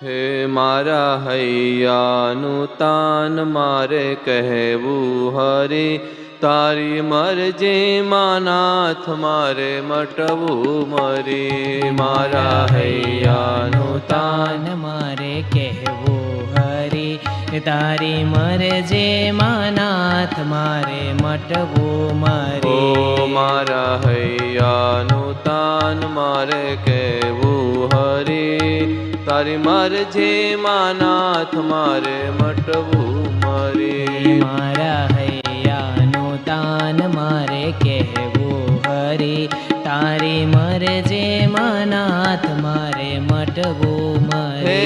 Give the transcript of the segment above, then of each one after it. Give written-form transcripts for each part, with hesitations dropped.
હે મારા હૈયાનું તાન મારે કહેવું હરી, તારી મરજીમાં નાથ મારે મટવું મરી. મારા હૈયાનું તાન મારે કહેવું હરી, તારી મરજીમાં નાથ મારે મટવું મરી. મારા હૈયાનું તાન મારે કહેવું હરી, તારી મરજીમાં નાથ મારે મટવું મરી. મારા હૈયાનું તાન મારે કહેવું હરી, તારી મરજીમાં નાથ મારે મટવું મરી. હે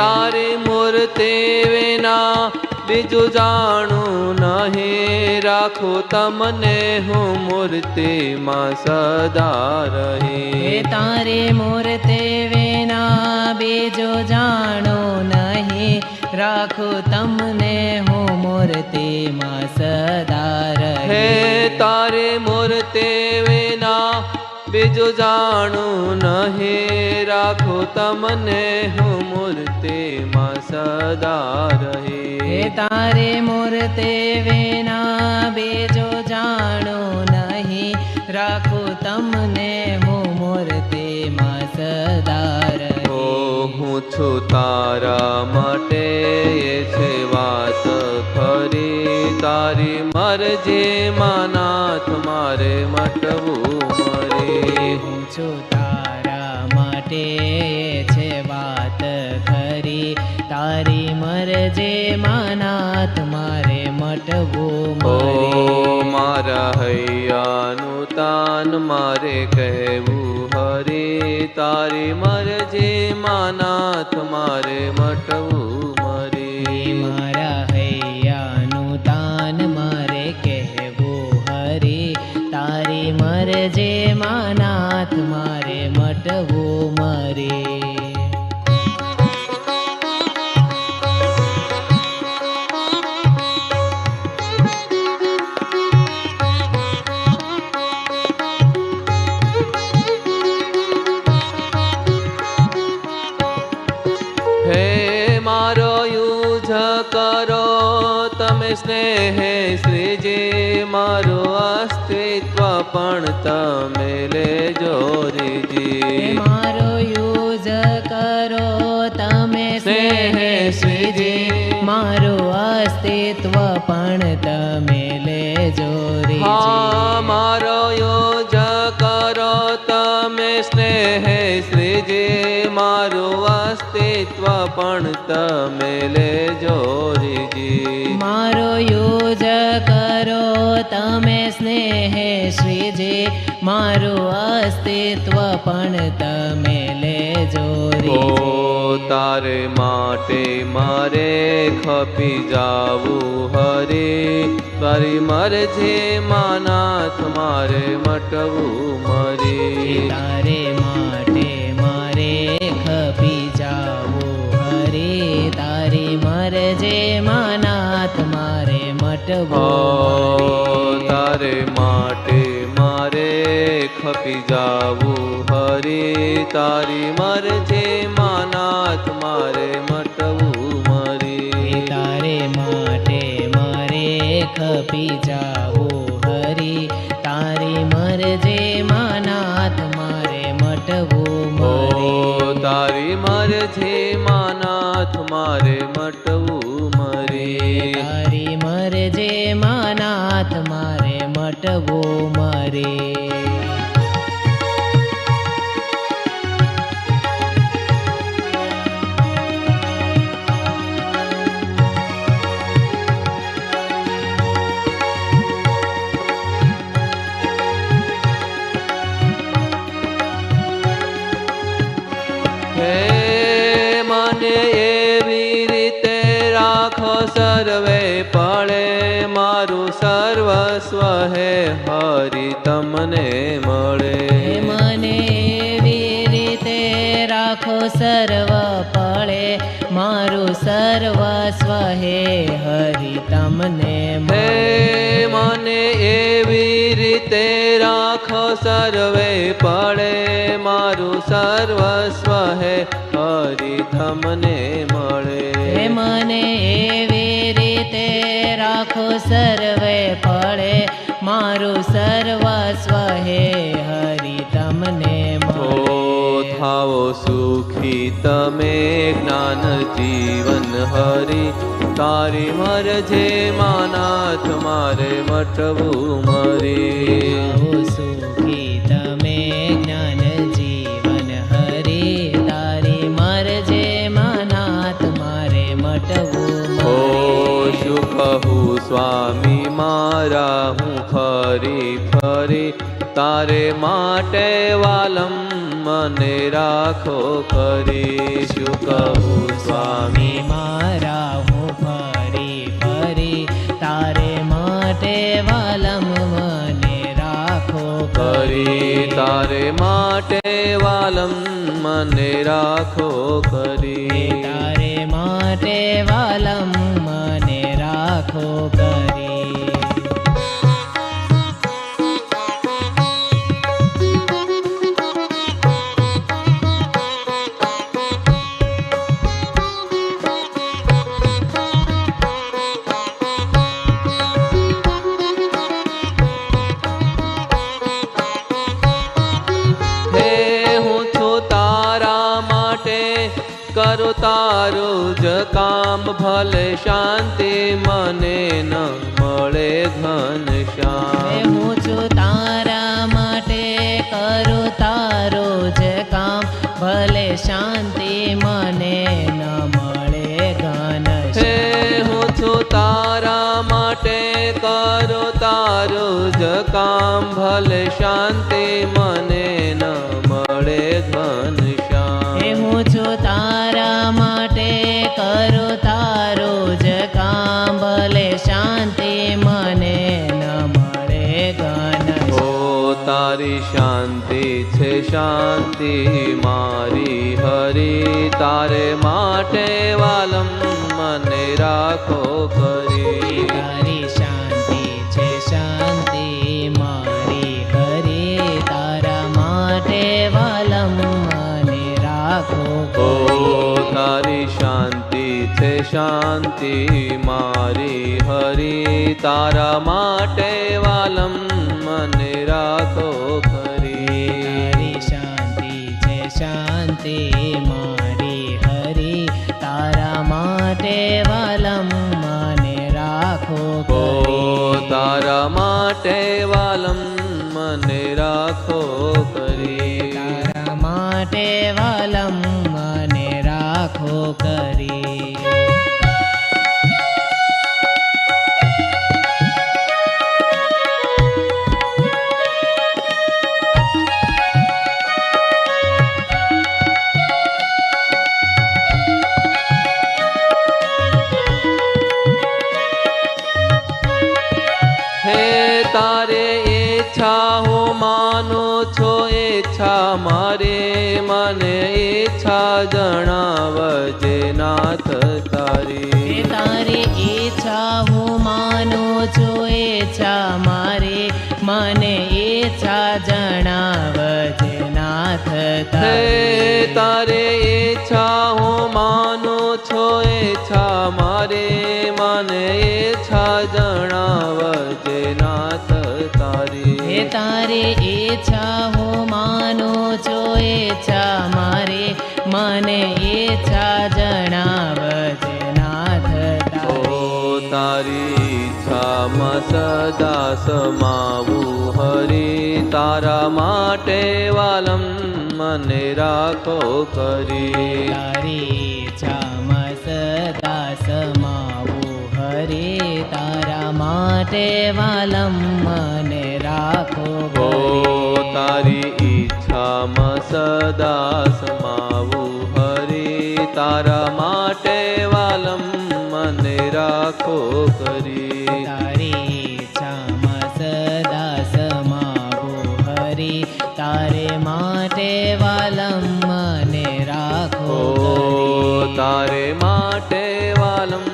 તારી મૂર્તિ વિના બીજું જાણું નહીં, રાખું તમને હું મૂર્તિમાં સદા રહી. તારી મૂર્તિ વિના બીજું જાણું નહીં, રાખું તમને હું મૂર્તિમાં સદા રહી. હે તારી મૂર્તિ વિના બીજું જાણું નહીં, રાખું તમને હું મૂર્તિમાં સદા રહી. તારી મૂર્તિ વિના બીજું જાણું નહીં, રાખું તમને હું મૂર્તિમાં સદા રહી. હું છું તારા માટે એ છે વાત ખરી, તારી મરજીમાં નાથ મારે મટવું મરી. હું છું તારા માટે એ છે વાત ખરી, તારી મરજીમાં નાથ મારે મટવું મરી. મારા હૈયાનું તાન મારે કહેવું હરી, તારી મરજીમાં નાથ મારે મટવું મરી. મારા હૈયાનું તાન મારે કહેવું હરી, તારી મરજીમાં નાથ મારે મટવું મરી. હે મારો યુજ કરો તમે સ્નેહે શ્રીજી, મારું અસ્તિત્વ પણ તમે લેજો રીજી. મારો યુજ કરો તમે સ્નેહે શ્રીજી, મારું અસ્તિત્વ પણ તમે લેજો રીજી. મારો યુજ કરો તમે સ્નેહે શ્રીજી, મારું અસ્તિત્વ પણ તમે લેજો રીજી. મારો યુજ કરો તમે સ્નેહે શ્રીજી, મારું અસ્તિત્વ પણ તમે લેજો રીજી. તારે માટે મારે ખપી જાવું હરી, તારી મરજીમાં નાથ મારે મટવું મરી. તારે માટે મારે ખપી જાવું હરી, તારી મરજીમાં નાથ મારે મટવું. તારે માટે મારે ખપી જાવું હરી, તારી મરજીમાં નાથ મારે મટવું મરી. તારે માટે મારે ખપી જાવું હરી, તારી મરજીમાં નાથ મારે મટવું મરી. તારી મરજીમાં નાથ મારે મટવું મરી. તારી મરજીમાં નાથ મારે મટવું મરી. મને એવી રીતે રાખો સર્વે પળે, મારું સર્વસ્વ હે હરિ તમને મળે. મને એવી રીતે રાખો સર્વ પળે, મારું સર્વસ્વ હે હરિ તમને મળે. મને એવી રીતે રાખો સર્વે પળે, મારું સર્વસ્વ હે હરિ તમને મળે. હે મને એવી રીતે રાખો સર્વે પળે, મારું સર્વસ્વ હે હરિ તમને મળે. થાવો સુખી તમે જ્ઞાન જીવન હરિ, તારી મરજે માનાથ મારે મટવું મરી. સુખી તમે જ્ઞાન જીવન હરિ, તારી મરજે માનાથ મારે મટવું મરી. શું કહું સ્વામી મારા હું ફરી ફરી, તારે માટે વાલમ મને રાખો કરી. શું કહું સ્વામી મારા હું ફરી ફરી, તારે માટે વાલમ મને રાખો કરી. તારે માટે વાલમ મને રાખો કરી. તારે માટે વાલમ મને રાખો કરી. કરો તારું જ કામ, ભલે શાંતિ મને ન મળે ઘનશ્યામ. હું છું તારા માટે કરું તારું જ કામ, ભલે શાંતિ મને ન મળે ઘનશ્યામ. હું છું તારા માટે કરો તારું જ કામ, ભલે શાંતિ મને ન મળે ઘનશ્યામ. હું છું તારા માટે કરું તારું જ કામ, ભલે શાંતિ મને ન મળે ઘનશ્યામ. તારી શાંતિ છે શાંતિ મારી હરિ, તારે માટે વાલમ મને રાખો કરી. તારી શાંતિ છે શાંતિ મારી હરિ, તારા માટે વાલમ મને રાખો. તારી શાંતિ છે શાંતિ મારી હરિ, તારા માટે વાલમ મને રાખો કરી. તારી શાંતિ છે શાંતિ મારી હરિ, તારા માટે વાલમ મને રાખો કરી. તારા માટે વાલમ મને રાખો કરી. તારા માટે વાલમ મને રાખો કરી. તારે ઈચ્છા હું માનું છો, ઈચ્છા મારે મને ઈચ્છા જણાવજે નાથ તારી. તારી ઈચ્છા હું માનું છું, ઈચ્છા મારી મને ઈચ્છા જણાવજે નાથ તારી. તારે ઈચ્છા હું માનું છો, ઈચ્છા મારે મને ઈચ્છા જણાવજે નાથ તારી. તારી ઈચ્છા હું માનું છું, ઈચ્છા મારી મને ઈચ્છા જણાવજે નાથ તારી. તારી ઈચ્છામાં સદા સમાવું હરિ, તારા માટે વાલમ મને રાખો કરી. તારી ઈચ્છામાં સદા સમાવું હરિ, તારા માટે વાલમ મને રાખો કરી. તારી ઈચ્છામાં સદા સમાવું હરિ, તારા માટે વાલમ મને રાખો કરી. તારી ઈચ્છામાં સદા સમાવું હરિ, તારે માટે વાલમ મને રાખો કરી. તારે માટે વાલમ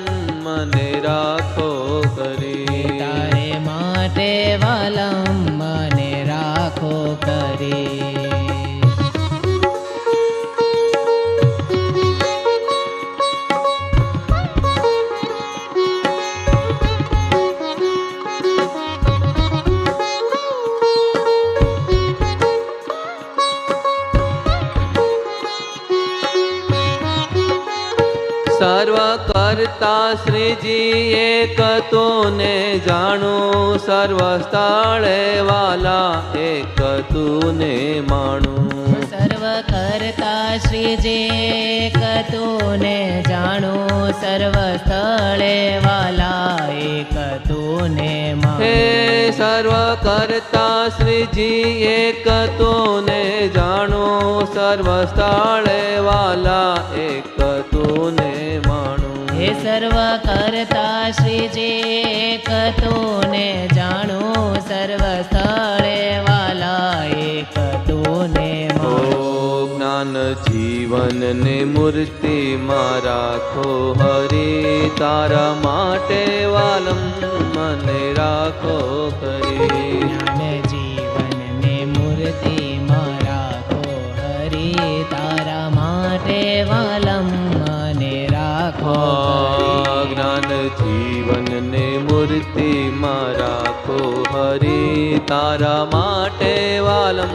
મને રાખો કરી. તારે માટે વાલમ મને રાખો કરી. સર્વ કરતા શ્રીજી એક તુને જાણું, સર્વ સ્થળે વાલા એક તુને માણું. સર્વ કરતા શ્રીજી એક તુને જાણું, સર્વ સ્થળે વાલા એક તુને માણું. હે સર્વ કરતા શ્રીજી એક તુને જાણું, સર્વ સ્થળે વાલા એક તુને માણું. હે સર્વ કરતા શ્રીજી એક તુને જાણું, સર્વ સ્થળે વાલા એક તુને માણું. જ્ઞાન જીવન ને મૂર્તિમાં રાખો હરી, તારા માટે વાલમ મને રાખો કરી. જ્ઞાન જીવન ને મૂર્તિમાં રાખો હરી, તારા માટે વાલમ મને રાખો કરી. જ્ઞાન જીવન ને મૂર્તિમાં રાખો હરી, તારા માટે વાલમ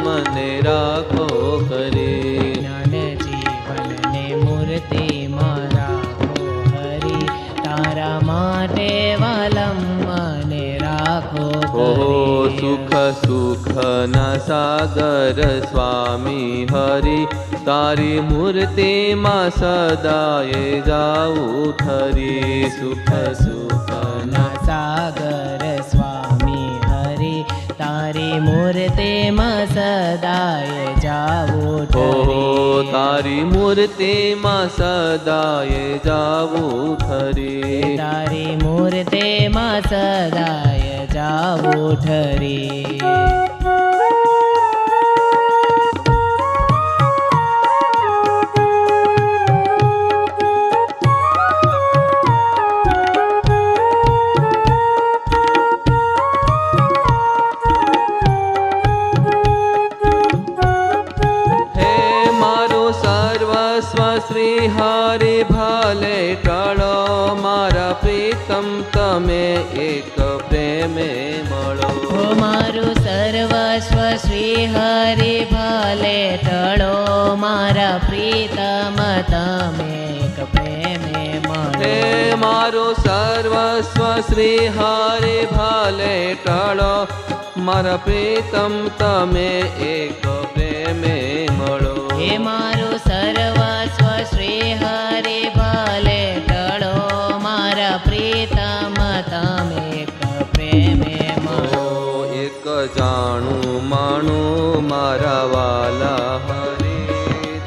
મને રાખો કરી. જ્ઞાન જીવન ને મૂર્તિમાં રાખો હરી, તારા માટે વાલમ મને રાખો કરી. સુખ સુખ ના સાગર સ્વામી હરી, તારી મૂર્તિમાં સદાય જાવું ઠરી. સુખ સુખ ના સાગર સ્વામી હરી, તારી મૂર્તિમાં સદાય જાવું ઠરી. તારી મૂર્તિમાં સદાય જાવું ઠરી. તારી મૂર્તિમાં સદાય જાવું ઠરી. શ્રી હરિ ભલે ટળો, મારા પ્રીતમ તમે એક પ્રેમે મળો. મારું સર્વસ્વ શ્રી હરિ ભલે ટળો, મારા પ્રીતમ તમે એક પ્રેમે મળો. હે મારું સર્વસ્વ શ્રી હરિ ભલે ટળો, મારા પ્રીતમ તમે એક પ્રેમે મળો. હે મારું સર્વસ્વ શ્રી હરિ ભલે ટળો, મારા પ્રીતમ તમે એક પ્રેમે મળો. એક જાણું માણું મારા વાલા હરી,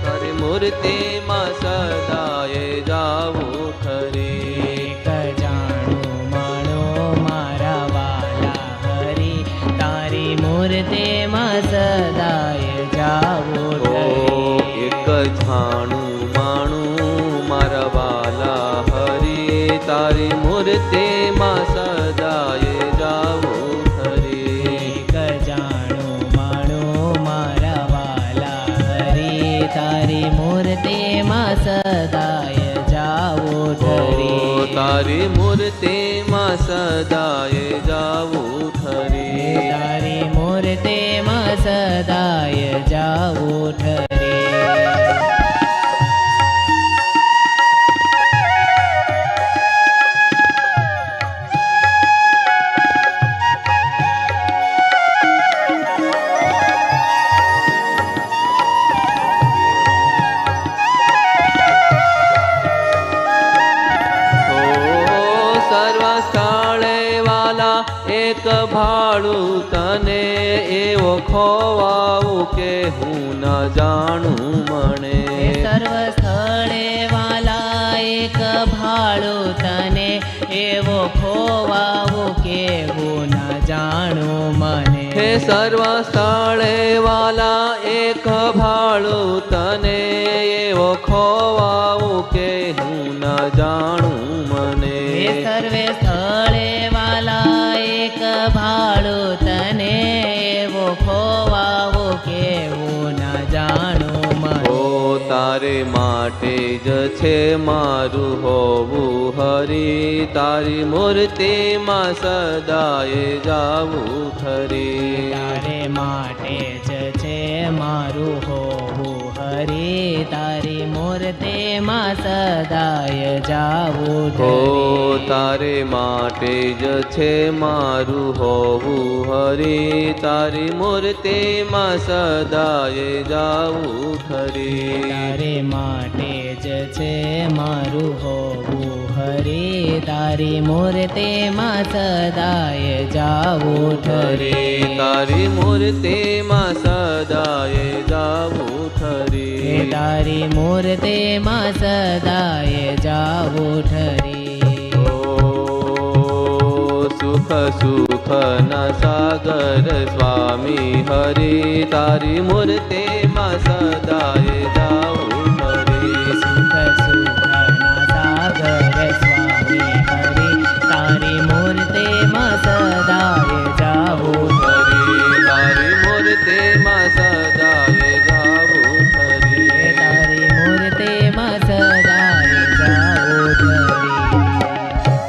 તારી મૂર્તિમાં સદાય જાવું ખરી. એક જાણું માણો મારા વાલા હરી, તારી મૂર્તિમાં સદાય જાવું ઠરી. એક જાણું માણું મારા વાલા હરી, તારી મૂર્તિમાં સદાય જાવું ખરી. એક જાણું માણો મારા વાલા હરી, તારી મૂર્તિમાં સદાય જાવું ઠરી. તારી મૂર્તિમાં સદાય જાવું ખરી. તારી મૂર્તિમાં સદાય જાવું ઠરી. એક ભાડું તને એવો ખોવાવું કે હું ન જાણું મને. સર્વ સ્થળે વાલા એક ભાડું તને એવો ખોવાવું કે હું ન જાણું મને. હે સર્વ સ્થળે વાલા એક ભાડું તને એવો ખોવાવું કે હું ન જાણું મને. હે સર્વે સ્થળે વાલા એક ભાડું તને એવો ખોવાવો કેવું ન જાણું મને. ઓ તારે માટે જ છે મારું હોવું હરી, તારી મૂર્તિમાં સદાય જાવું ખરી. તારે માટે જ છે મારું હોવું હરી તારી મૂર્તિમાં સદાય જાવું હો ઠરી તારે માટે જ છે મારું હોવું હરી તારી મૂર્તિમાં સદાય જાવું ઠરી તારે માટે જ છે મારું હોવું હરી તારી મૂર્તિમાં સદાય જાવું ઠરી ઠરી તારી મૂર્તિમાં સદાય જાવું ઠરી તારી મૂર્તિમાં સદાય જાવું ઠરી સુખ સુખ ના સાગર સ્વામી હરી તારી મૂર્તિમાં સદાય જાવું ઠરી સુખ